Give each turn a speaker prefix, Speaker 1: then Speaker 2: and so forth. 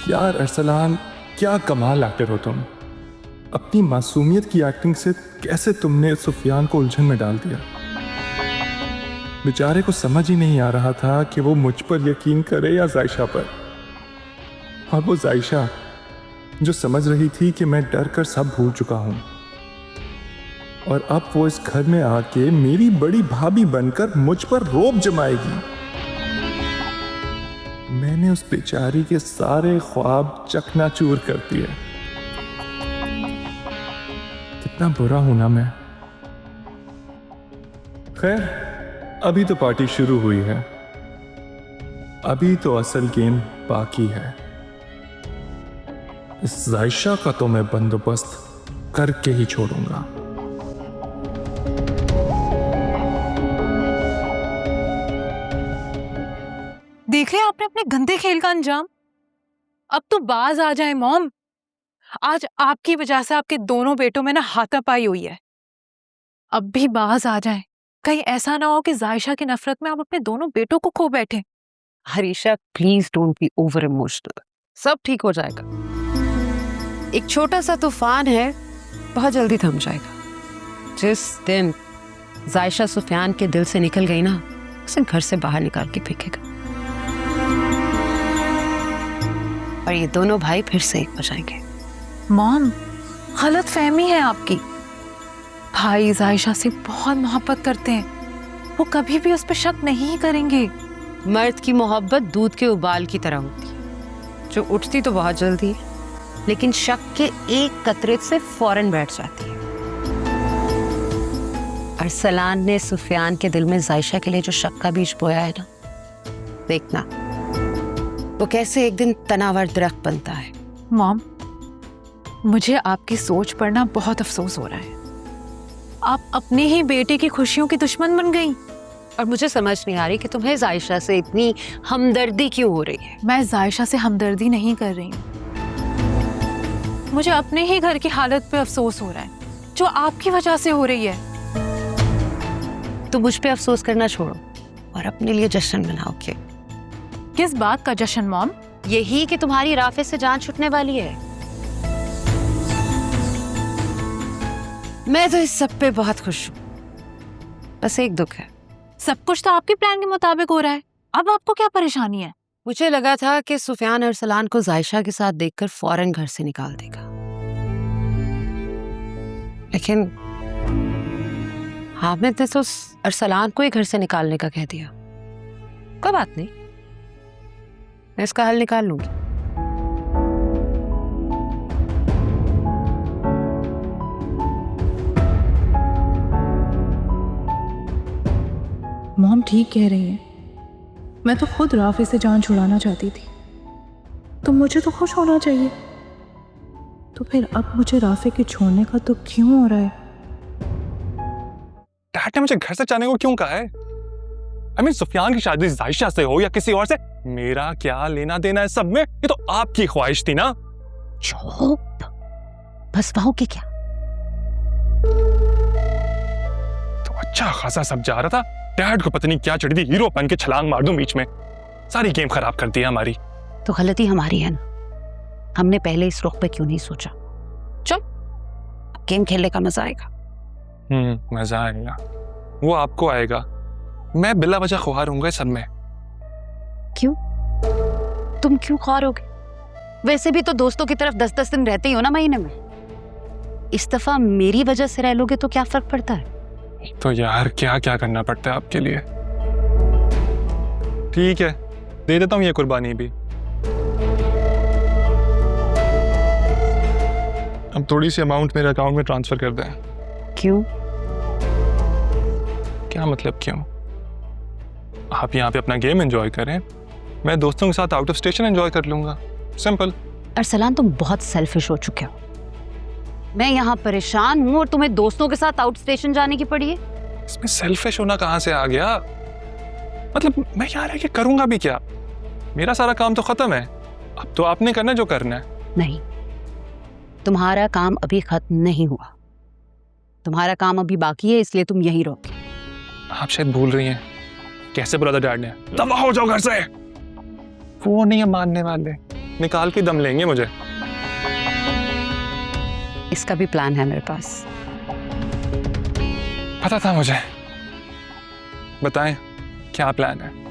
Speaker 1: यार अरसलान, क्या कमाल एक्टर हो तुम। अपनी मासूमियत की एक्टिंग से कैसे तुमने सुफियान को उलझन में डाल दिया। बेचारे को समझ ही नहीं आ रहा था कि वो मुझ पर यकीन करे या जायशा पर। और वो जायशा जो समझ रही थी कि मैं डर कर सब भूल चुका हूं, और अब वो इस घर में आके मेरी बड़ी भाभी बनकर मुझ पर रोब जमाएगी। मैंने उस बेचारी के सारे ख्वाब चकनाचूर कर दिए। कितना बुरा हूं ना मैं। खैर, अभी तो पार्टी शुरू हुई है, अभी तो असल गेम बाकी है। इस जायशा का तो मैं बंदोबस्त करके ही छोड़ूंगा।
Speaker 2: देख लिया आपने अपने गंदे खेल का अंजाम। अब तो बाज आ जाए मॉम। आज आपकी वजह से आपके दोनों बेटों में ना हाथापाई हुई है। अब भी बाज आ जाए, कहीं ऐसा ना हो कि जायशा की नफरत में आप अपने दोनों बेटों को खो बैठे।
Speaker 3: Harisha, please don't be over emotional. सब ठीक हो जाएगा। एक छोटा सा तूफान है, बहुत जल्दी थम जाएगा। जिस दिन जायशा सुफियान के दिल से निकल गई ना, उसे घर से बाहर निकाल के फेंकेगा और ये दोनों भाई फिर से एक हो जाएंगे।
Speaker 2: मॉम, गलत फहमी है आपकी। भाई जायशा से बहुत मोहब्बत करते हैं, वो कभी भी उस पर शक नहीं करेंगे।
Speaker 3: मर्द की मोहब्बत दूध के उबाल की तरह होती है, जो उठती तो बहुत जल्दी है, लेकिन शक के एक कतरे से फौरन बैठ जाती है। अरसलान ने सुफियान के दिल में जायशा के लिए जो शक का बीज बोया है ना, देखना वो कैसे एक दिन तनावर दरख्त बनता है।
Speaker 2: मॉम, मुझे आपकी सोच पर ना बहुत अफसोस हो रहा है। आप अपने ही बेटे की खुशियों की दुश्मन बन गई।
Speaker 3: और मुझे समझ नहीं आ रही कि तुम्हें जायशा से इतनी हमदर्दी क्यों हो रही है।
Speaker 2: मैं जायशा से हमदर्दी नहीं कर रही हूँ, मुझे अपने ही घर की हालत पे अफसोस हो रहा है, जो आपकी वजह से हो रही है।
Speaker 3: तो मुझ पे अफसोस करना छोड़ो और अपने लिए जश्न मनाओ।
Speaker 2: किस बात का जश्न मॉम?
Speaker 3: यही कि तुम्हारी राफे से जान छूटने वाली है। मैं तो इस सब पे बहुत खुश हूँ, बस एक दुख है।
Speaker 2: सब कुछ तो आपके प्लान के मुताबिक हो रहा है, अब आपको क्या परेशानी है?
Speaker 3: मुझे लगा था कि सुफियान अरसलान को जायशा के साथ देखकर फौरन घर से निकाल देगा, लेकिन हामिद ने तो अरसलान को ही घर से निकालने का कह दिया। कोई बात नहीं, मैं इसका हल निकाल लूंगी।
Speaker 4: मॉम ठीक कह रही है, मैं तो खुद राफे से जान छुड़ाना चाहती थी, तो मुझे तो खुश होना चाहिए। तो फिर अब मुझे राफे के छोड़ने का तो क्यों हो रहा है?
Speaker 1: डैड ने मुझे घर से जाने को क्यों कहा है? सुफियान की शादी जायशा से हो या किसी और से, मेरा क्या लेना देना है सब में? ये तो आपकी ख्वाहिश थी ना।
Speaker 3: चुप, बस पाओगे क्या?
Speaker 1: तो अच्छा खासा सब जा रहा था, डैड को पता नहीं क्या चढ़ी थी, हीरो बन के छलांग मार दूं बीच में, सारी गेम खराब कर दी हमारी।
Speaker 3: तो गलती हमारी है ना, हमने पहले इस रुख पे क्यों नहीं सोचा। चल, अब गेम खेलने का मजा आएगा।
Speaker 1: मजा आएगा, वो आपको आएगा, मैं बिला वजह खुआर हूंगा सब में।
Speaker 3: क्यों? तुम क्यों ख्वार होगे? वैसे भी तो दोस्तों की तरफ 10-10 दिन रहते ही हो ना महीने में। इस दफा मेरी वजह से रह लोगे तो क्या फर्क पड़ता है?
Speaker 1: तो यार क्या क्या करना पड़ता है आपके लिए। ठीक है, दे देता हूँ ये कुर्बानी भी। अब थोड़ी सी अमाउंट मेरे अकाउंट में ट्रांसफर कर दें।
Speaker 3: क्यों?
Speaker 1: क्या मतलब क्यों? आप यहाँ पे अपना गेम एंजॉय करें, मैं दोस्तों के साथ आउट ऑफ स्टेशन एंजॉय कर लूंगा, सिंपल।
Speaker 3: अरसलान, तुम बहुत सेल्फिश हो चुके हो। मैं यहाँ परेशान हूँ और तुम्हें दोस्तों के साथ आउट स्टेशन जाने की पड़ी है।
Speaker 1: इसमें सेल्फिश होना कहाँ से आ गया? मतलब मैं यहाँ रह के करूंगा भी क्या? मेरा सारा काम तो खत्म है, अब तो आपने करना जो करना है।
Speaker 3: नहीं, तुम्हारा काम अभी खत्म नहीं हुआ, तुम्हारा काम अभी बाकी है, इसलिए तुम यहीं रहोगे।
Speaker 1: आप शायद भूल रही हैं कैसे बोला था डैड ने, दफा हो जाओ घर से। वो नहीं है मानने वाले, निकाल के दम लेंगे मुझे।
Speaker 3: इसका भी प्लान है मेरे पास।
Speaker 1: पता था मुझे। बताएं क्या प्लान है?